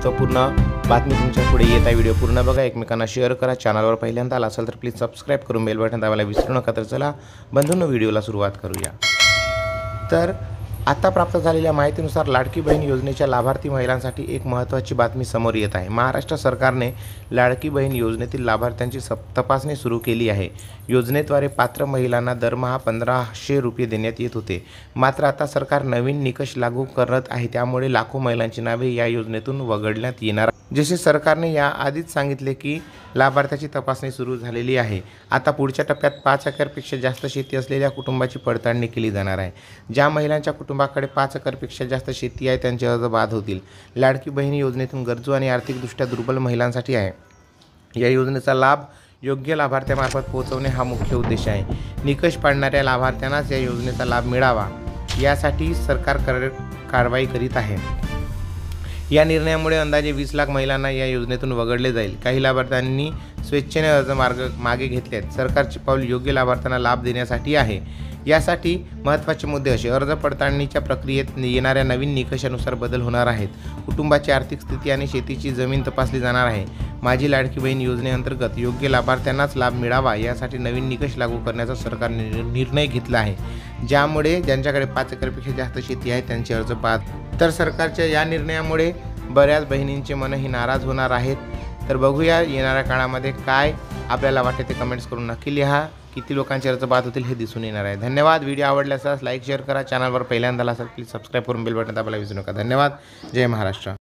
महत्त्वपूर्ण बातमी तुमच्या पुढे येत आहे। व्हिडिओ पूर्ण बघा, एकमेकांना शेअर करा। चॅनलवर पहिल्यांदा आला असाल तर प्लीज सबस्क्राइब करून बेल बटन दाबायला विसरू नका। तर चला बंधूंनो, व्हिडिओला सुरुवात करूया। तर आता प्राप्त झालेल्या माहितीनुसार लाडकी बहीण योजनेच्या लाभार्थी महिलांसाठी एक महत्त्वाची बातमी समोर येत आहे। महाराष्ट्र सरकारने लाडकी बहीण योजनेतील लाभार्थ्यांची तपासणी सुरू केली आहे। योजनेद्वारे पात्र महिलांना दरमहा 1500 रुपये देण्यात येत होते, मात्र आता सरकार नवीन निकष लागू करत आहे, त्यामुळे लाखो महिलांची नावे या योजनेतून वगळण्यात येणार। जसे सरकारने याआधीच सांगितले की लाभार्थ्याची तपासणी सुरू झालेली आहे, आता पुढच्या टप्प्यात 5 एकरपेक्षा जास्त शेती असलेल्या कुटुंबाची पडताळणी केली जाणार आहे। ज्या महिलांच्या कुटुंबाकडे 5 एकरपेक्षा जास्त शेती आहे त्यांचे अर्ज बाद होतील। लाडकी बहीण योजनेतून गरजू आणि आर्थिकदृष्ट्या दुर्बल महिलांसाठी आहे। या योजनेचा लाभ योग्य लाभार्थ्यामार्फत पोहोचवणे हा मुख्य उद्देश आहे। निकष पाळणाऱ्या लाभार्थ्यांनाच या योजनेचा लाभ मिळावा यासाठी सरकार कारवाई करीत आहे। या निर्णयामुळे अंदाजे 20 लाख महिलांना या योजनेतून वगळले जाईल। काही लाभार्थ्यांनी स्वेच्छेने अर्ज मागे घेतले आहेत। सरकारचे पाऊल योग्य लाभार्थ्यांना लाभ देण्यासाठी आहे। यासाठी महत्त्वाचे मुद्दे असे: अर्ज पडताळणीच्या प्रक्रियेत येणाऱ्या नवीन निकषानुसार बदल होणार आहेत। कुटुंबाची आर्थिक स्थिती आणि शेतीची जमीन तपासली जाणार आहे। माझी लाडकी बहीण योजनेअंतर्गत योग्य लाभार्थ्यांनाच लाभ मिळावा यासाठी नवीन निकष लागू करण्याचा सरकारने निर्णय घेतला आहे, ज्यामुळे ज्यांच्याकडे 5 एकरपेक्षा जास्त शेती आहे त्यांचे अर्ज बाद। तर सरकारच्या या निर्णयामुळे बऱ्याच बहिणींचे मनही नाराज होणार आहेत। तर बघूया येणाऱ्या काळामध्ये काय आपल्याला वाटते ते कमेंट्स करून नक्की लिहा। किती लोकांचे अर्ज बाद होतील हे दिसून येणार आहे। धन्यवाद। व्हिडिओ आवडल्यास लाईक शेअर करा। चॅनलवर पहिल्यांदा असाल प्लीज सबस्क्राइब करून बेल बटन दाबायला विसरू नका। धन्यवाद। जय महाराष्ट्र।